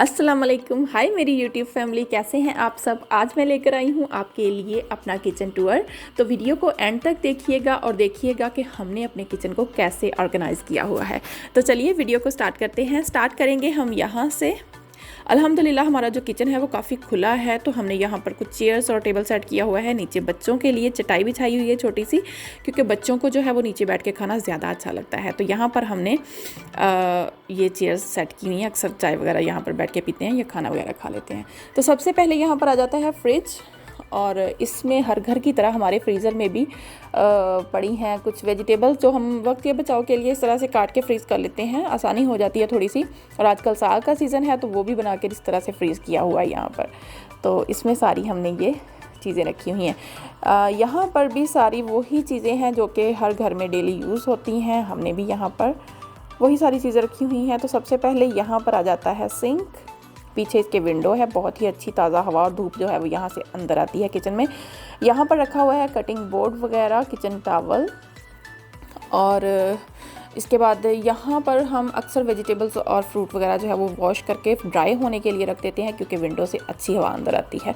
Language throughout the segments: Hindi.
अस्सलाम वालेकुम। हाय मेरी यूट्यूब फैमिली, कैसे हैं आप सब। आज मैं लेकर आई हूँ आपके लिए अपना किचन टूर। तो वीडियो को एंड तक देखिएगा और देखिएगा कि हमने अपने किचन को कैसे ऑर्गेनाइज़ किया हुआ है। तो चलिए वीडियो को स्टार्ट करते हैं। स्टार्ट करेंगे हम यहाँ से। अल्हम्दुलिल्लाह हमारा जो किचन है वो काफ़ी खुला है, तो हमने यहाँ पर कुछ चेयर्स और टेबल सेट किया हुआ है। नीचे बच्चों के लिए चटाई बिछाई हुई है छोटी सी, क्योंकि बच्चों को जो है वो नीचे बैठ के खाना ज़्यादा अच्छा लगता है। तो यहाँ पर हमने ये चेयर्स सेट की हुई हैं। अक्सर चाय वगैरह यहाँ पर बैठ के पीते हैं या खाना वगैरह खा लेते हैं। तो सबसे पहले यहाँ पर आ जाता है फ्रिज, और इसमें हर घर की तरह हमारे फ्रीज़र में भी पड़ी हैं कुछ वेजिटेबल्स जो हम वक्त के बचाव के लिए इस तरह से काट के फ्रीज़ कर लेते हैं। आसानी हो जाती है थोड़ी सी, और आजकल साग का सीज़न है तो वो भी बना के इस तरह से फ्रीज़ किया हुआ है यहाँ पर। तो इसमें सारी हमने ये चीज़ें रखी हुई हैं। यहाँ पर भी सारी वही चीज़ें हैं जो कि हर घर में डेली यूज़ होती हैं। हमने भी यहाँ पर वही सारी चीज़ें रखी हुई हैं। तो सबसे पहले यहाँ पर आ जाता है सिंक। पीछे इसके विंडो है, बहुत ही अच्छी ताज़ा हवा और धूप जो है वो यहाँ से अंदर आती है किचन में। यहाँ पर रखा हुआ है कटिंग बोर्ड वगैरह, किचन टॉवल, और इसके बाद यहाँ पर हम अक्सर वेजिटेबल्स और फ्रूट वगैरह जो है वो वॉश करके ड्राई होने के लिए रख देते हैं, क्योंकि विंडो से अच्छी हवा अंदर आती है।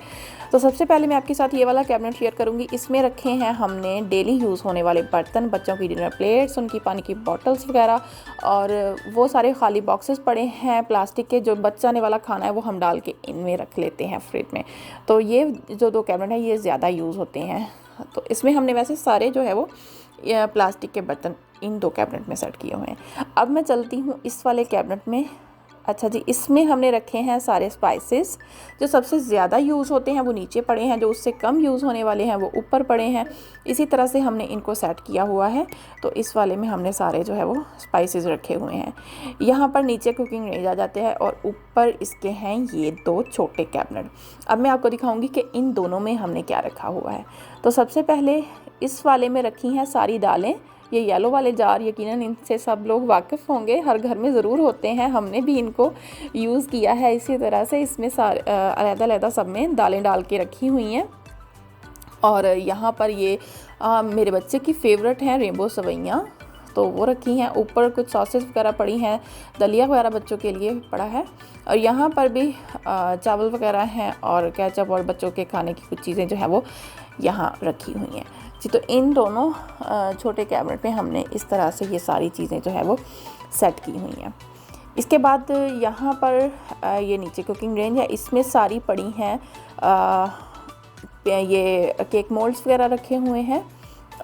तो सबसे पहले मैं आपके साथ ये वाला कैबिनेट शेयर करूँगी। इसमें रखे हैं हमने डेली यूज़ होने वाले बर्तन, बच्चों की डिनर प्लेट्स, उनकी पानी की बॉटल्स वगैरह, और वो सारे खाली बॉक्सेस पड़े हैं प्लास्टिक के। जो बच जाने वाला खाना है वो हम डाल के इनमें रख लेते हैं फ्रिज में। तो ये जो दो कैबिनेट हैं ये ज़्यादा यूज़ होते हैं। तो इसमें हमने वैसे सारे जो है वो प्लास्टिक के बर्तन इन दो कैबिनेट में सेट किए हुए हैं। अब मैं चलती हूँ इस वाले कैबिनेट में। अच्छा जी, इसमें हमने रखे हैं सारे स्पाइसेस। जो सबसे ज़्यादा यूज़ होते हैं वो नीचे पड़े हैं, जो उससे कम यूज़ होने वाले हैं वो ऊपर पड़े हैं। इसी तरह से हमने इनको सेट किया हुआ है। तो इस वाले में हमने सारे जो है वो स्पाइसेस रखे हुए हैं। यहाँ पर नीचे कुकिंग रेंज आ जाते हैं, और ऊपर इसके हैं ये दो छोटे कैबिनेट। अब मैं आपको दिखाऊंगी कि इन दोनों में हमने क्या रखा हुआ है। तो सबसे पहले इस वाले में रखी हैं सारी दालें। ये येलो वाले जार यकीनन इनसे सब लोग वाकिफ़ होंगे, हर घर में ज़रूर होते हैं, हमने भी इनको यूज़ किया है इसी तरह से। इसमें अलग-अलग सब में दालें डाल के रखी हुई हैं। और यहाँ पर ये मेरे बच्चे की फ़ेवरेट हैं रेनबो सवैयाँ, तो वो रखी हैं। ऊपर कुछ सॉसेस वगैरह पड़ी हैं, दलिया वगैरह बच्चों के लिए पड़ा है। और यहाँ पर भी चावल वगैरह हैं, और केचप और बच्चों के खाने की कुछ चीज़ें जो हैं वो यहाँ रखी हुई हैं जी। तो इन दोनों छोटे कैबिनेट में हमने इस तरह से ये सारी चीज़ें जो है वो सेट की हुई हैं। इसके बाद यहाँ पर ये नीचे कुकिंग रेंज है, इसमें सारी पड़ी हैं ये केक मोल्ड्स वगैरह रखे हुए हैं,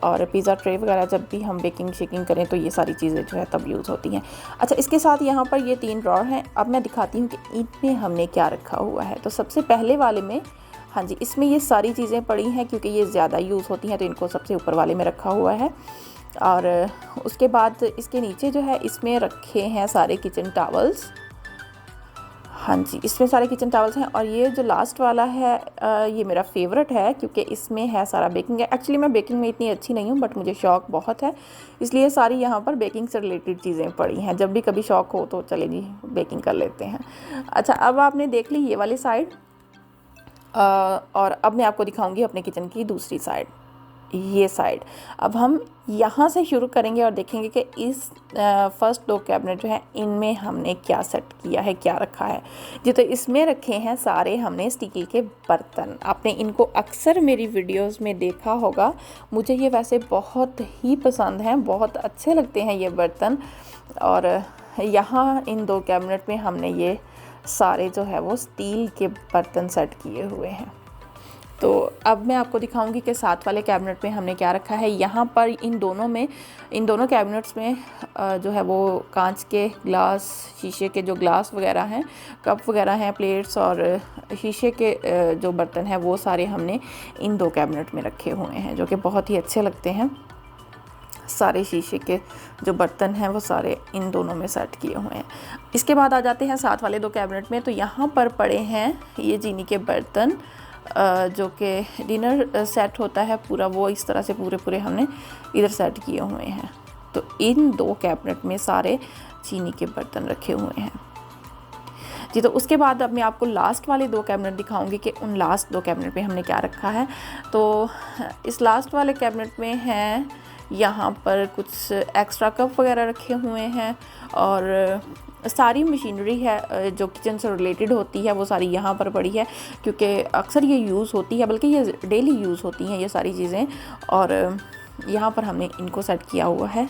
और पिज़्ज़ा ट्रे वगैरह जब भी हम बेकिंग शेकिंग करें तो ये सारी चीज़ें जो है तब यूज़ होती हैं। अच्छा, इसके साथ यहाँ पर ये 3 ड्रॉर हैं। अब मैं दिखाती हूँ कि इनमें हमने क्या रखा हुआ है। तो सबसे पहले वाले में, हाँ जी, इसमें ये सारी चीज़ें पड़ी हैं क्योंकि ये ज़्यादा यूज़ होती हैं, तो इनको सबसे ऊपर वाले में रखा हुआ है। और उसके बाद इसके नीचे जो है इसमें रखे हैं सारे किचन टॉवल्स। हाँ जी, इसमें सारे किचन टॉवल्स हैं। और ये जो लास्ट वाला है ये मेरा फेवरेट है, क्योंकि इसमें है सारा बेकिंग है। एक्चुअली मैं बेकिंग में इतनी अच्छी नहीं हूँ, बट मुझे शौक़ बहुत है, इसलिए सारी यहाँ पर बेकिंग से रिलेटेड चीज़ें पड़ी हैं। जब भी कभी शौक़ हो तो चले जी बेकिंग कर लेते हैं। अच्छा, अब आपने देख ली ये वाली साइड, और अब मैं आपको दिखाऊंगी अपने किचन की दूसरी साइड, ये साइड। अब हम यहाँ से शुरू करेंगे और देखेंगे कि इस फर्स्ट 2 कैबिनेट जो है इनमें हमने क्या सेट किया है, क्या रखा है जी। तो इसमें रखे हैं सारे हमने स्टील के बर्तन। आपने इनको अक्सर मेरी वीडियोस में देखा होगा, मुझे ये वैसे बहुत ही पसंद हैं, बहुत अच्छे लगते हैं ये बर्तन। और यहाँ इन 2 कैबिनेट में हमने ये सारे जो है वो स्टील के बर्तन सेट किए हुए हैं। तो अब मैं आपको दिखाऊंगी कि साथ वाले कैबिनेट में हमने क्या रखा है। यहाँ पर इन दोनों कैबिनेट्स में जो है वो कांच के ग्लास, शीशे के जो ग्लास वगैरह हैं, कप वगैरह हैं, प्लेट्स, और शीशे के जो बर्तन हैं वो सारे हमने इन 2 कैबिनेट में रखे हुए हैं, जो कि बहुत ही अच्छे लगते हैं। सारे शीशे के जो बर्तन हैं वो सारे इन दोनों में सेट किए हुए हैं। इसके बाद आ जाते हैं साथ वाले 2 कैबिनेट में। तो यहाँ पर पड़े हैं ये चीनी के बर्तन, जो कि डिनर सेट होता है पूरा, वो इस तरह से पूरे हमने इधर सेट किए हुए हैं। तो इन 2 कैबिनेट में सारे चीनी के बर्तन रखे हुए हैं जी। तो उसके बाद अब मैं आपको लास्ट वाले 2 कैबिनेट दिखाऊंगी कि उन लास्ट 2 कैबिनेट में हमने क्या रखा है। तो इस लास्ट वाले कैबिनेट में हैं यहाँ पर कुछ एक्स्ट्रा कप वगैरह रखे हुए हैं और सारी मशीनरी है जो किचन से रिलेटेड होती है वो सारी यहाँ पर पड़ी है, क्योंकि अक्सर ये यूज़ होती है, बल्कि ये डेली यूज़ होती हैं ये सारी चीज़ें। और यहाँ पर हमने इनको सेट किया हुआ है।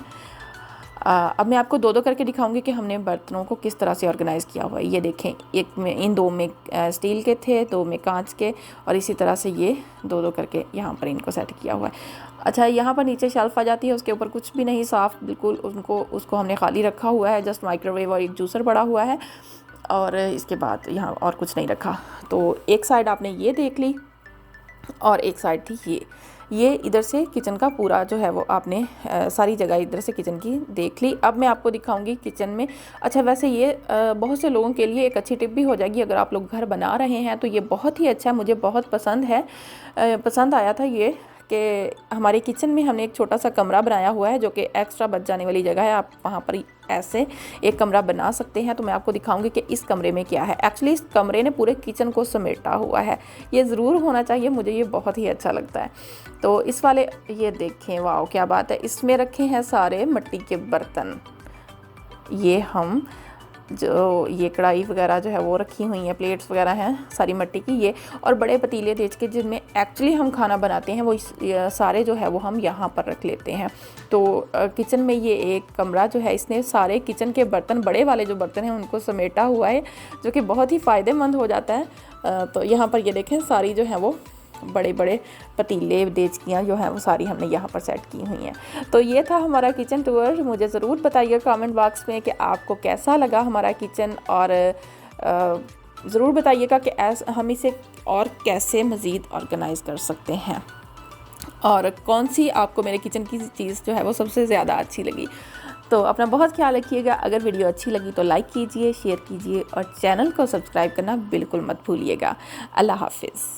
अब मैं आपको दो दो करके दिखाऊंगी कि हमने बर्तनों को किस तरह से ऑर्गेनाइज़ किया हुआ है। ये देखें, एक में इन दो में स्टील के थे, दो में कांच के, और इसी तरह से ये दो दो करके यहाँ पर इनको सेट किया हुआ है। अच्छा, यहाँ पर नीचे शेल्फ़ आ जाती है, उसके ऊपर कुछ भी नहीं, साफ़ बिल्कुल उसको हमने खाली रखा हुआ है। जस्ट माइक्रोवेव और एक जूसर पड़ा हुआ है और इसके बाद यहाँ और कुछ नहीं रखा। तो एक साइड आपने ये देख ली और एक साइड थी ये इधर से किचन का पूरा जो है वो आपने सारी जगह इधर से किचन की देख ली। अब मैं आपको दिखाऊंगी किचन में। अच्छा, वैसे ये बहुत से लोगों के लिए एक अच्छी टिप भी हो जाएगी। अगर आप लोग घर बना रहे हैं तो ये बहुत ही अच्छा है, मुझे बहुत पसंद आया था ये, कि हमारे किचन में हमने एक छोटा सा कमरा बनाया हुआ है जो कि एक्स्ट्रा बच जाने वाली जगह है। आप वहाँ पर ऐसे एक कमरा बना सकते हैं। तो मैं आपको दिखाऊंगी कि इस कमरे में क्या है। एक्चुअली इस कमरे ने पूरे किचन को समेटा हुआ है, ये ज़रूर होना चाहिए, मुझे ये बहुत ही अच्छा लगता है। तो इस वाले ये देखें, वाह क्या बात है, इसमें रखे हैं सारे मिट्टी के बर्तन। ये हम जो ये कढ़ाई वगैरह जो है वो रखी हुई हैं, प्लेट्स वगैरह हैं सारी मिट्टी की ये, और बड़े पतीले तेज के जिनमें एक्चुअली हम खाना बनाते हैं वो सारे जो है वो हम यहाँ पर रख लेते हैं। तो किचन में ये एक कमरा जो है इसने सारे किचन के बर्तन, बड़े वाले जो बर्तन हैं उनको समेटा हुआ है, जो कि बहुत ही फ़ायदेमंद हो जाता है। तो यहाँ पर ये देखें, सारी जो है वो बड़े बड़े पतीले देचकियाँ जो हैं वो सारी हमने यहाँ पर सेट की हुई हैं। तो ये था हमारा किचन टूर। मुझे ज़रूर बताइए कमेंट बॉक्स में कि आपको कैसा लगा हमारा किचन, और ज़रूर बताइएगा कि हम इसे और कैसे मज़ीद ऑर्गेनाइज़ कर सकते हैं, और कौन सी आपको मेरे किचन की चीज़ जो है वो सबसे ज़्यादा अच्छी लगी। तो अपना बहुत ख्याल रखिएगा। अगर वीडियो अच्छी लगी तो लाइक कीजिए, शेयर कीजिए और चैनल को सब्सक्राइब करना बिल्कुल मत भूलिएगा। अल्लाह हाफिज़।